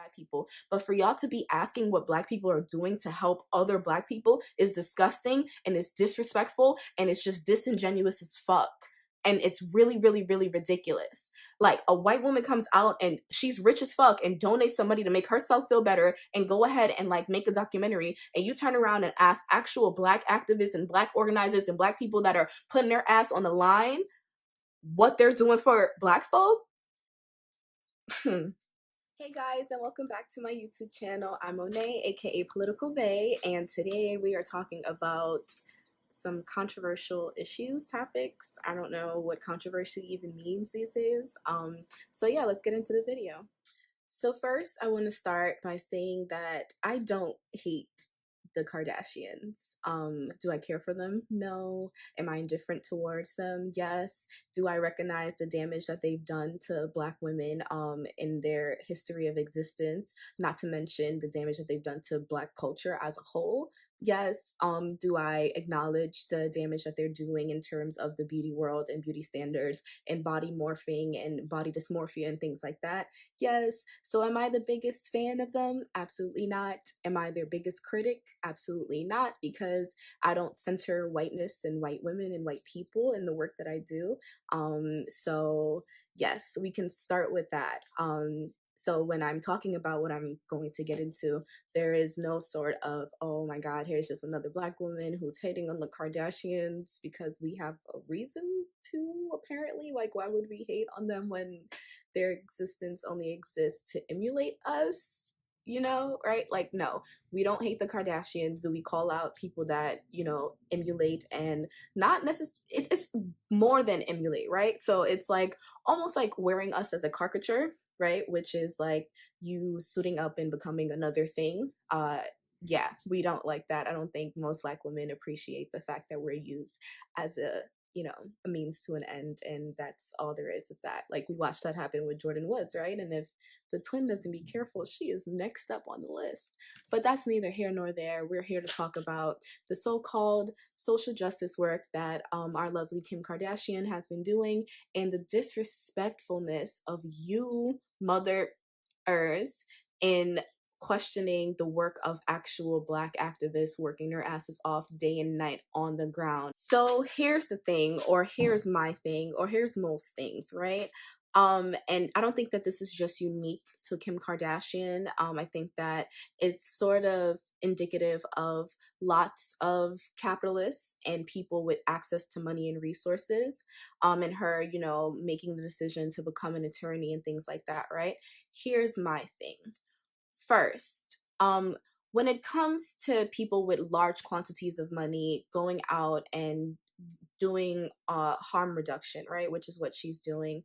bad people. But for y'all to be asking what Black people are doing to help other Black people is disgusting, and it's disrespectful, and it's just disingenuous as fuck. And it's really, really, really ridiculous. Like, a white woman comes out and she's rich as fuck and donates some money to make herself feel better and go ahead and like make a documentary, and you turn around and ask actual Black activists and Black organizers and Black people that are putting their ass on the line what they're doing for Black folk. Hey guys, and welcome back to my YouTube channel. I'm Monet, aka Political Bae, and today we are talking about some controversial topics. I don't know what controversy even means these days. So yeah, let's get into the video. So first, I want to start by saying that I don't hate the Kardashians. Do I care for them? No. Am I indifferent towards them? Yes. Do I recognize the damage that they've done to Black women in their history of existence? Not to mention the damage that they've done to Black culture as a whole. Yes. Do I acknowledge the damage that they're doing in terms of the beauty world and beauty standards and body morphing and body dysmorphia and things like that? Yes. So am I the biggest fan of them? Absolutely not. Am I their biggest critic? Absolutely not, because I don't center whiteness and white women and white people in the work that I do. So yes, we can start with that. So when I'm talking about what I'm going to get into, there is no sort of, oh my God, here's just another Black woman who's hating on the Kardashians because we have a reason to, apparently. Like, why would we hate on them when their existence only exists to emulate us? You know, right? Like, no, we don't hate the Kardashians. Do we call out people that, you know, emulate and not necessarily, it's more than emulate, right? So it's like almost like wearing us as a caricature, right? Which is like you suiting up and becoming another thing. Yeah, we don't like that. I don't think most Black women appreciate the fact that we're used as a, you know, a means to an end, and that's all there is of that. Like, we watched that happen with Jordyn Woods, right? And if the twin doesn't be careful, she is next up on the list. But that's neither here nor there. We're here to talk about the so-called social justice work that our lovely Kim Kardashian has been doing, and the disrespectfulness of you motherers in questioning the work of actual Black activists working their asses off day and night on the ground. So here's the thing, or here's my thing, or here's most things, right? And I don't think that this is just unique to Kim Kardashian. I think that it's sort of indicative of lots of capitalists and people with access to money and resources, and her, you know, making the decision to become an attorney and things like that, right? Here's my thing. First, when it comes to people with large quantities of money going out and doing harm reduction, right, which is what she's doing,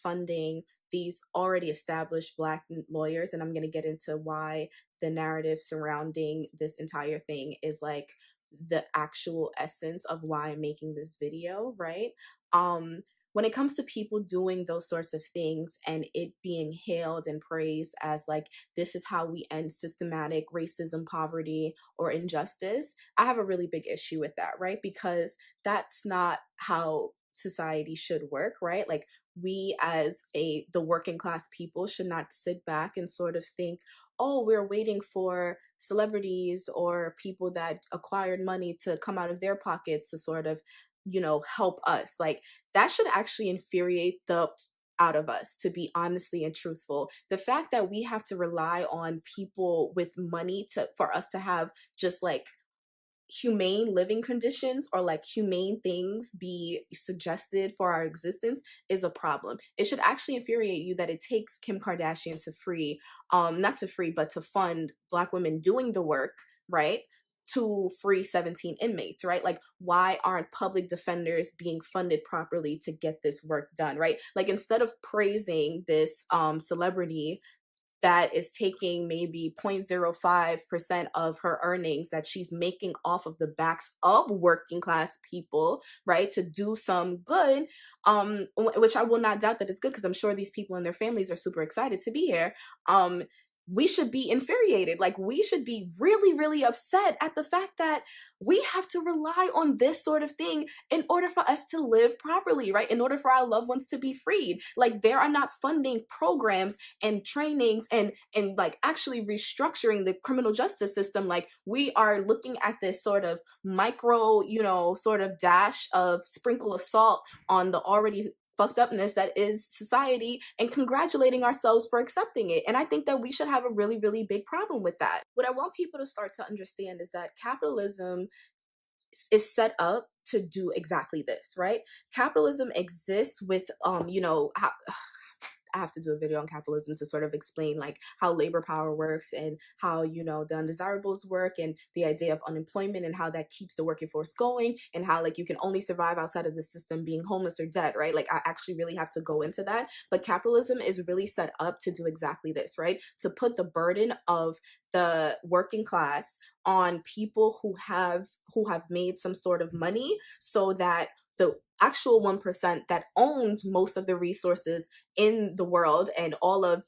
funding these already established Black lawyers, and I'm going to get into why the narrative surrounding this entire thing is like the actual essence of why I'm making this video, right? When it comes to people doing those sorts of things and it being hailed and praised as like, this is how we end systematic racism, poverty, or injustice, I have a really big issue with that, right? Because that's not how society should work, right? Like, we as the working class people should not sit back and sort of think, oh, we're waiting for celebrities or people that acquired money to come out of their pockets to sort of, you know, help us. Like, that should actually infuriate the out of us, to be honestly and truthful. The fact that we have to rely on people with money for us to have just like humane living conditions or like humane things be suggested for our existence is a problem. It should actually infuriate you that it takes Kim Kardashian to not to free, but to fund Black women doing the work, right? To free 17 inmates, right? Like, why aren't public defenders being funded properly to get this work done, right? Like, instead of praising this celebrity that is taking maybe 0.05% of her earnings that she's making off of the backs of working class people, right, to do some good, which I will not doubt that it's good, because I'm sure these people and their families are super excited to be here. we should be infuriated. Like, we should be really, really upset at the fact that we have to rely on this sort of thing in order for us to live properly, right? In order for our loved ones to be freed. Like, they are not funding programs and trainings and like actually restructuring the criminal justice system. Like, we are looking at this sort of micro, sort of dash of sprinkle of salt on the already fucked upness that is society, and congratulating ourselves for accepting it. And I think that we should have a really, really big problem with that. What I want people to start to understand is that capitalism is set up to do exactly this, right? Capitalism exists with I have to do a video on capitalism to sort of explain like how labor power works and how, the undesirables work, and the idea of unemployment and how that keeps the working force going, and how like you can only survive outside of the system being homeless or dead, right? Like, I actually really have to go into that. But capitalism is really set up to do exactly this, right? To put the burden of the working class on people who have made some sort of money, so that the actual 1% that owns most of the resources in the world and all of,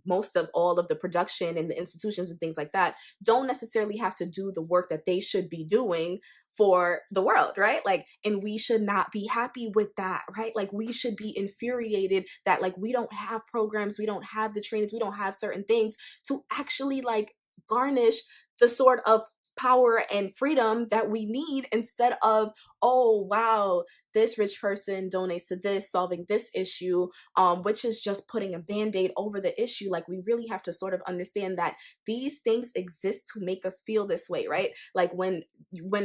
most of all of the production and the institutions and things like that, don't necessarily have to do the work that they should be doing for the world, right? Like, and we should not be happy with that, right? Like, we should be infuriated that like we don't have programs, we don't have the trainings, we don't have certain things to actually like garnish the sort of power and freedom that we need, instead of, oh wow, this rich person donates to this, solving this issue, which is just putting a band-aid over the issue. Like, we really have to sort of understand that these things exist to make us feel this way, right? Like, when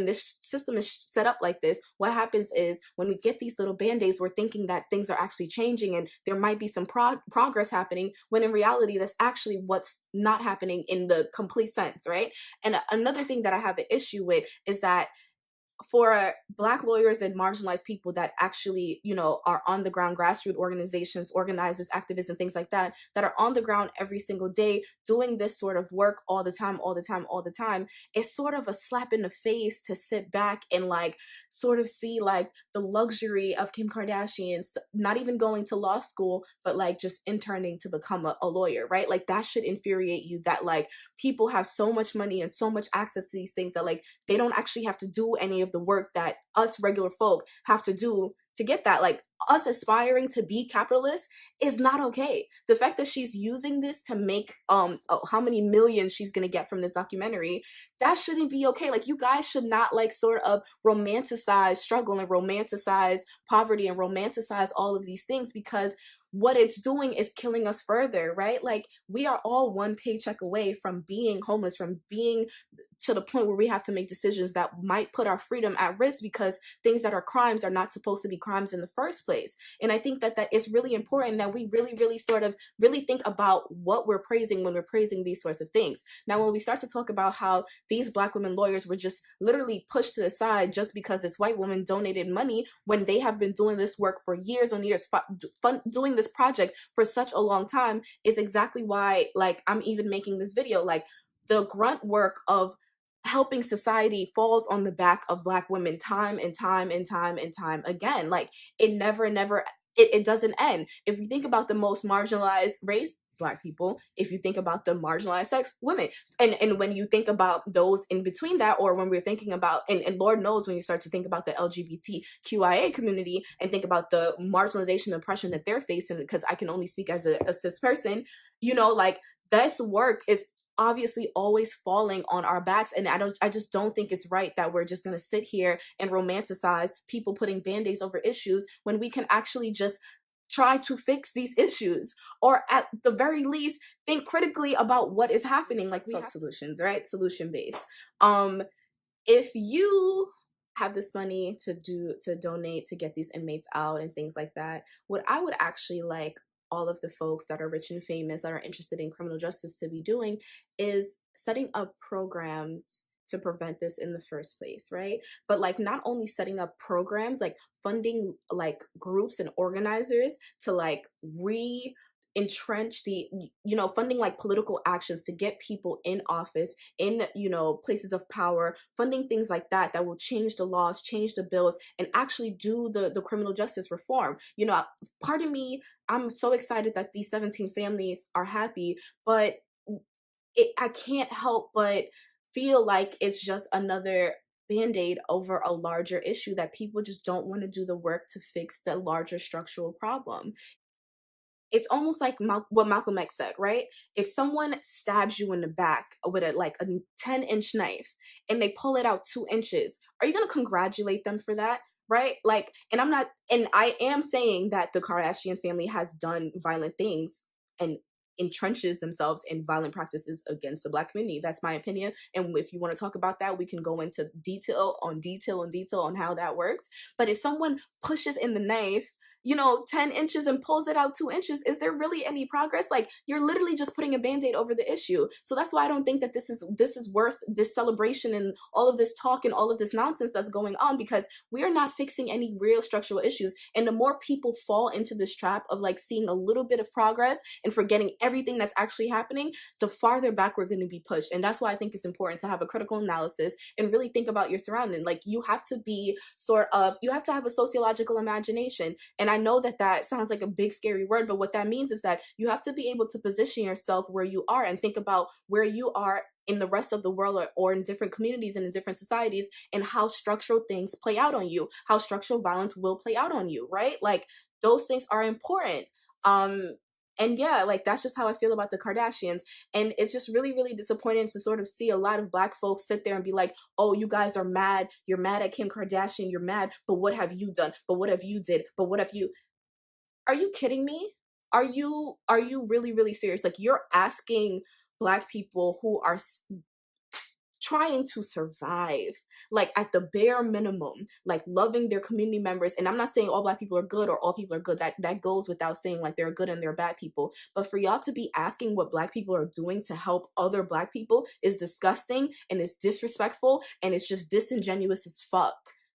this system is set up like this, what happens is when we get these little band-aids, we're thinking that things are actually changing and there might be some progress happening, when in reality that's actually what's not happening in the complete sense, right? And another thing that I have an issue with is that for Black lawyers and marginalized people that actually, are on the ground, grassroots organizations, organizers, activists, and things like that, that are on the ground every single day doing this sort of work all the time, it's sort of a slap in the face to sit back and like sort of see like the luxury of Kim Kardashian not even going to law school, but like just interning to become a lawyer, right? Like, that should infuriate you, that like people have so much money and so much access to these things that like they don't actually have to do any of the work that us regular folk have to do to get that. Like, us aspiring to be capitalists is not okay. The fact that she's using this to make how many millions she's gonna get from this documentary, that shouldn't be okay. Like, you guys should not like sort of romanticize struggle and romanticize poverty and romanticize all of these things, because what it's doing is killing us further, right? Like, we are all one paycheck away from being homeless, from being to the point where we have to make decisions that might put our freedom at risk, because things that are crimes are not supposed to be crimes in the first place. And I think that it's really important that we really, really sort of really think about what we're praising when we're praising these sorts of things. Now, when we start to talk about how these Black women lawyers were just literally pushed to the side just because this white woman donated money, when they have been doing this work for years on years, doing this project for such a long time, is exactly why like I'm even making this video. Like, the grunt work of helping society falls on the back of Black women time and time and time and time again. Like, it never it doesn't end. If you think about the most marginalized race, Black people, if you think about the marginalized sex, women, and when you think about those in between that, or when we're thinking about, and Lord knows when you start to think about the LGBTQIA community and think about the marginalization and oppression that they're facing, because I can only speak as a cis person, like, this work is obviously always falling on our backs. And I just don't think it's right that we're just going to sit here and romanticize people putting band-aids over issues, when we can actually just try to fix these issues, or at the very least think critically about what is happening. Like, we have solutions, right? Solution based. If you have this money to donate to get these inmates out and things like that, what I would actually like all of the folks that are rich and famous that are interested in criminal justice to be doing is setting up programs to prevent this in the first place, right? But like, not only setting up programs, like funding like groups and organizers to like entrench the, funding like political actions to get people in office, in, places of power, funding things like that will change the laws, change the bills, and actually do the criminal justice reform. Part of me, I'm so excited that these 17 families are happy, but I can't help but feel like it's just another band-aid over a larger issue, that people just don't want to do the work to fix the larger structural problem. It's almost like what Malcolm X said, right? If someone stabs you in the back with a 10-inch knife and they pull it out 2 inches, are you gonna congratulate them for that? Right? Like, and I am saying that the Kardashian family has done violent things and entrenches themselves in violent practices against the Black community. That's my opinion. And if you want to talk about that, we can go into detail on detail on detail on how that works. But if someone pushes in the knife, 10 inches and pulls it out 2 inches, is there really any progress? Like, you're literally just putting a band-aid over the issue. So that's why I don't think that this is worth this celebration and all of this talk and all of this nonsense that's going on, because we are not fixing any real structural issues. And the more people fall into this trap of like seeing a little bit of progress and forgetting everything that's actually happening, the farther back we're going to be pushed. And that's why I think it's important to have a critical analysis and really think about your surrounding. Like, you have to have a sociological imagination. And I know that that sounds like a big scary word, but what that means is that you have to be able to position yourself where you are and think about where you are in the rest of the world, or in different communities and in different societies, and how structural things play out on you, how structural violence will play out on you, right? Like, those things are important. And yeah, like, that's just how I feel about the Kardashians. And it's just really, really disappointing to sort of see a lot of Black folks sit there and be like, oh, you guys are mad. You're mad at Kim Kardashian. You're mad. But what have you done? But what have you did? But what have you? Are you kidding me? Are you really, really serious? Like, you're asking Black people who are trying to survive, like, at the bare minimum, like loving their community members. And I'm not saying all Black people are good or all people are good. That goes without saying. Like, there are good and there are bad people. But for y'all to be asking what Black people are doing to help other Black people is disgusting, and it's disrespectful, and it's just disingenuous as fuck.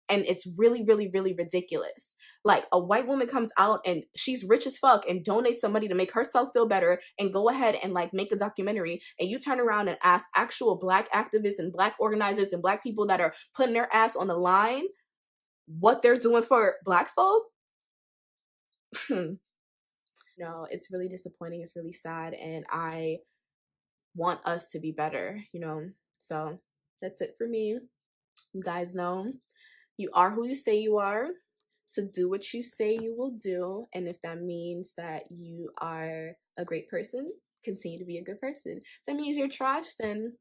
And it's really, really, really ridiculous. Like, a white woman comes out and she's rich as fuck and donates some money to make herself feel better and go ahead and like make a documentary, and you turn around and ask actual Black activists and Black organizers and Black people that are putting their ass on the line what they're doing for Black folk. No, it's really disappointing. It's really sad, and I want us to be better. So that's it for me. You guys know, you are who you say you are. So do what you say you will do. And if that means that you are a great person, continue to be a good person. If that means you're trash, then,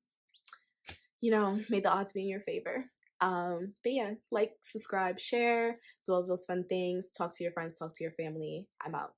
may the odds be in your favor. But yeah, like, subscribe, share, do all of those fun things. Talk to your friends, talk to your family. I'm out.